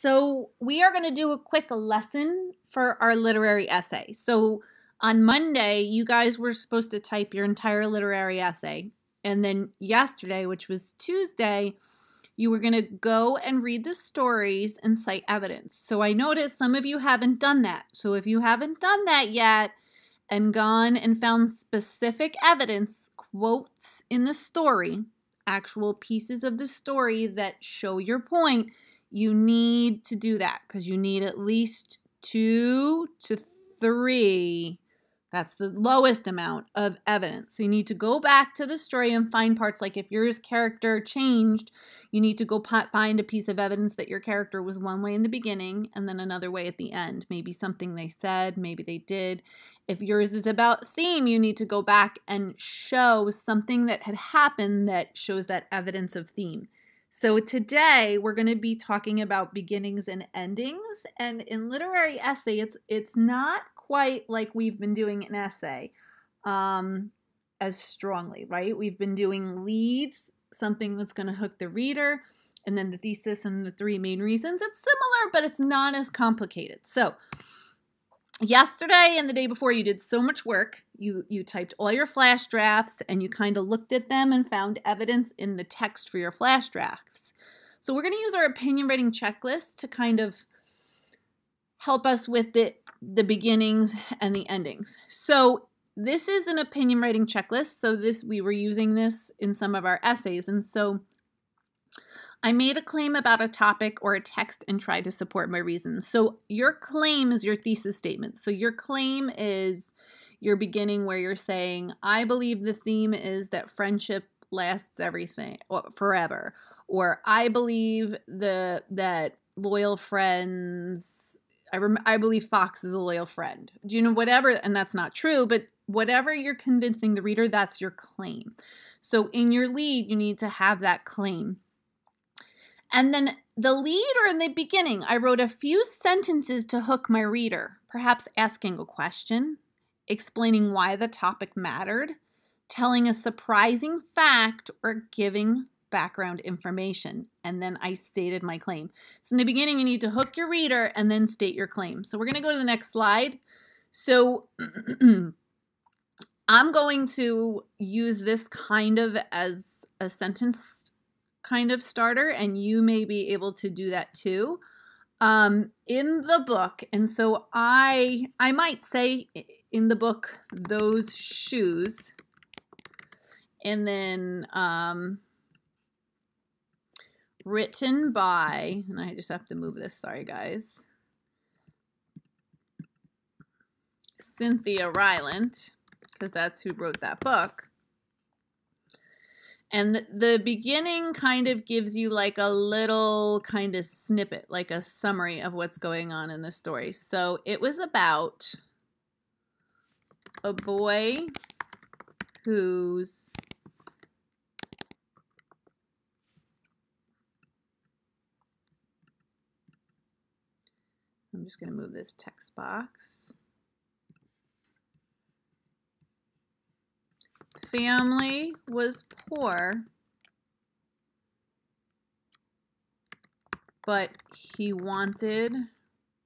So we are going to do a quick lesson for our literary essay. So on Monday, you guys were supposed to type your entire literary essay. And then yesterday, which was Tuesday, you were going to go and read the stories and cite evidence. So I noticed some of you haven't done that. So if you haven't done that yet and gone and found specific evidence, quotes in the story, actual pieces of the story that show your point, you need to do that because you need at least 2 to 3. That's the lowest amount of evidence. So you need to go back to the story and find parts, like if your character changed, you need to go find a piece of evidence that your character was one way in the beginning and then another way at the end. Maybe something they said, maybe they did. If yours is about theme, you need to go back and show something that had happened that shows that evidence of theme. So today we're going to be talking about beginnings and endings. And in literary essay, it's not quite like we've been doing an essay as strongly, right? We've been doing leads, something that's going to hook the reader, and then the thesis and the 3 main reasons. It's similar, but it's not as complicated. So yesterday and the day before, you did so much work. You typed all your flash drafts and you kind of looked at them and found evidence in the text for your flash drafts. So we're going to use our opinion writing checklist to kind of help us with the beginnings and the endings. So this is an opinion writing checklist. So we were using this in some of our essays. And so I made a claim about a topic or a text and tried to support my reasons. So your claim is your thesis statement. So your claim is your beginning where you're saying, I believe the theme is that friendship lasts everything or forever. Or I believe that loyal friends, I believe Fox is a loyal friend. Do you know, whatever, and that's not true, but whatever you're convincing the reader, that's your claim. So in your lead, you need to have that claim. And then the lead, or in the beginning, I wrote a few sentences to hook my reader, perhaps asking a question, explaining why the topic mattered, telling a surprising fact, or giving background information. And then I stated my claim. So in the beginning, you need to hook your reader and then state your claim. So we're going to go to the next slide. So I'm going to use this kind of as a sentence kind of starter, and you may be able to do that too in the book. And so I might say in the book, those shoes, and then written by, and I just have to move this, sorry guys, Cynthia Rylant, because that's who wrote that book. And the beginning kind of gives you like a little kind of snippet, like a summary of what's going on in the story. So it was about a boy who's I'm just going to move this text box. Family was poor, but he wanted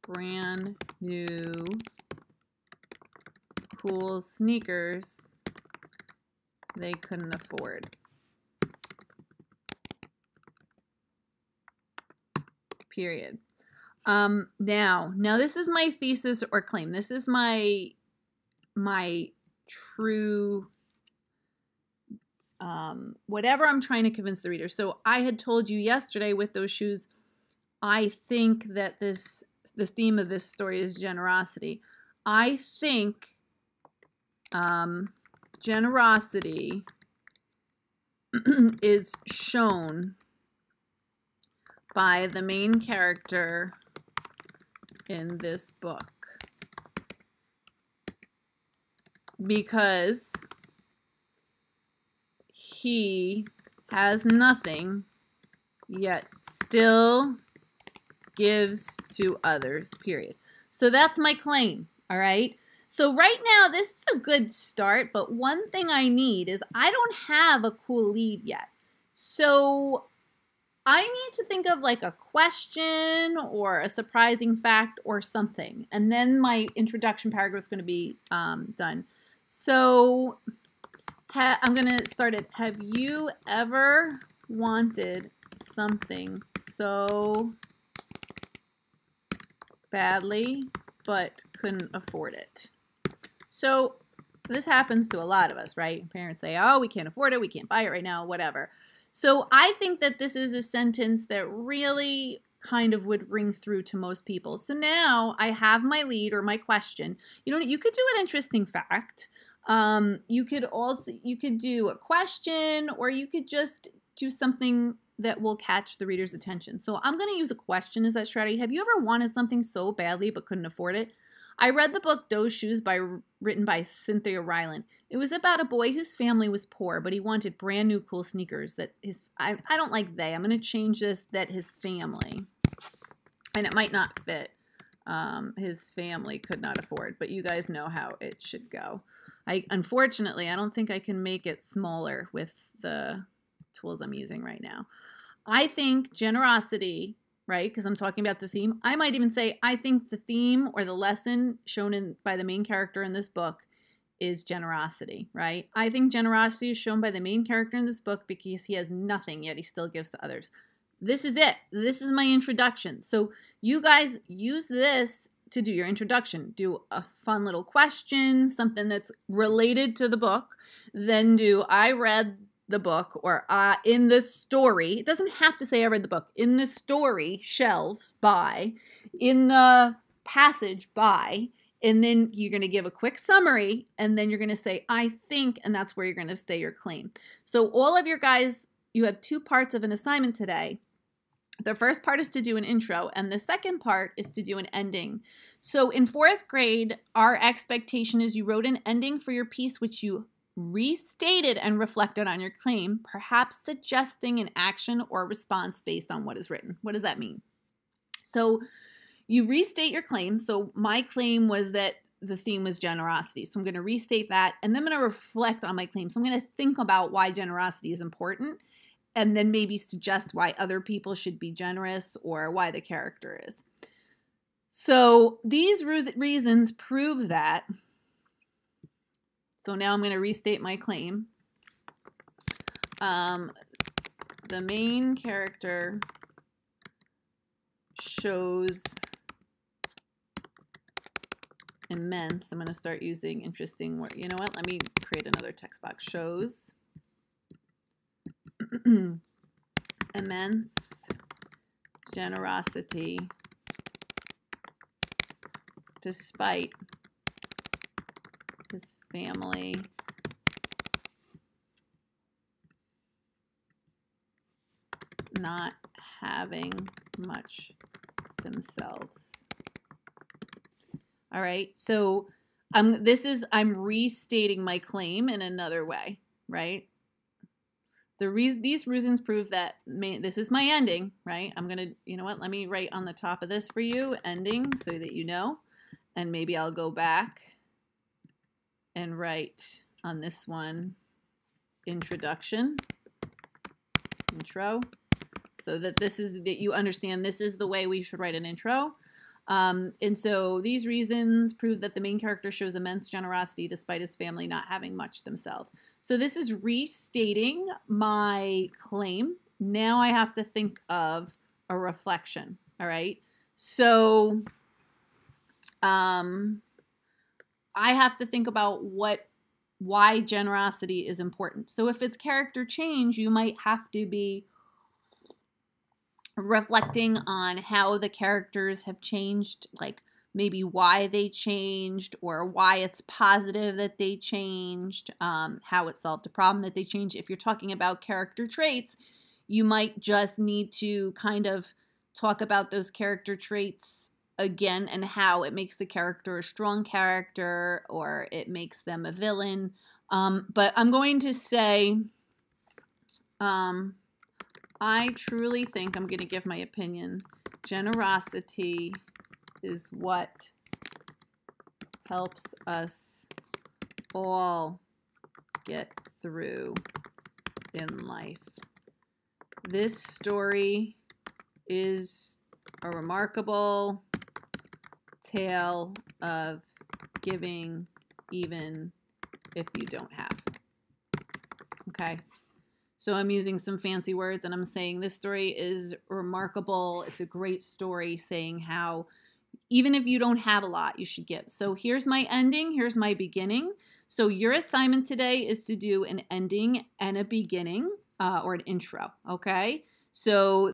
brand new cool sneakers they couldn't afford. Period. Now this is my thesis or claim. This is my true whatever I'm trying to convince the reader. So I had told you yesterday with those shoes, I think that the theme of this story is generosity. I think generosity is shown by the main character in this book because he has nothing yet still gives to others, period. So that's my claim, all right? So right now, this is a good start, but one thing I need is I don't have a cool lead yet. So I need to think of like a question or a surprising fact or something. And then my introduction paragraph is going to be done. So I'm going to start it. Have you ever wanted something so badly but couldn't afford it? So this happens to a lot of us, right? Parents say, oh, we can't afford it. We can't buy it right now, whatever. So I think that this is a sentence that really kind of would ring through to most people. So now I have my lead or my question. You know, you could do an interesting fact. You could do a question, or you could just do something that will catch the reader's attention. So I'm going to use a question as that strategy. Have you ever wanted something so badly but couldn't afford it? I read the book Those Shoes written by Cynthia Ryland. It was about a boy whose family was poor, but he wanted brand new cool sneakers that I don't like they. I'm going to change this that his family, and it might not fit, his family could not afford, but you guys know how it should go. Unfortunately, I don't think I can make it smaller with the tools I'm using right now. I think generosity, right? Because I'm talking about the theme. I might even say, I think the theme or the lesson shown by the main character in this book is generosity, right? I think generosity is shown by the main character in this book because he has nothing, yet he still gives to others. This is it. This is my introduction. So you guys use this to do your introduction. Do a fun little question, something that's related to the book. Then do I read the book, or in the story. It doesn't have to say I read the book. In the story, shelves, by. In the passage, by. And then you're going to give a quick summary, and then you're going to say, I think, and that's where you're going to say your claim. So all of your guys, you have 2 parts of an assignment today. The first part is to do an intro, and the second part is to do an ending. So in 4th grade, our expectation is you wrote an ending for your piece, which you restated and reflected on your claim, perhaps suggesting an action or response based on what is written. What does that mean? So you restate your claim. So my claim was that the theme was generosity. So I'm going to restate that, and then I'm going to reflect on my claim. So I'm going to think about why generosity is important, and then maybe suggest why other people should be generous or why the character is. So these reasons prove that. So now I'm going to restate my claim. The main character shows immense. I'm going to start using interesting words. You know what? Let me create another text box. Shows immense generosity despite his family not having much themselves. All right, so I'm restating my claim in another way, right? These reasons prove that this is my ending, right? I'm gonna, you know what? Let me write on the top of this for you, ending, so that you know, and maybe I'll go back and write on this one, introduction, intro, so that that you understand this is the way we should write an intro. And so these reasons prove that the main character shows immense generosity despite his family not having much themselves. So this is restating my claim. Now I have to think of a reflection, all right? So I have to think about why generosity is important. So if it's character change, you might have to be reflecting on how the characters have changed, like maybe why they changed or why it's positive that they changed, how it solved a problem that they changed. If you're talking about character traits, you might just need to kind of talk about those character traits again and how it makes the character a strong character or it makes them a villain. But I'm going to say, I truly think, I'm going to give my opinion, generosity is what helps us all get through in life. This story is a remarkable tale of giving even if you don't have. Okay. So I'm using some fancy words and I'm saying this story is remarkable. It's a great story saying how even if you don't have a lot, you should give. So here's my ending. Here's my beginning. So your assignment today is to do an ending and a beginning or an intro. Okay. So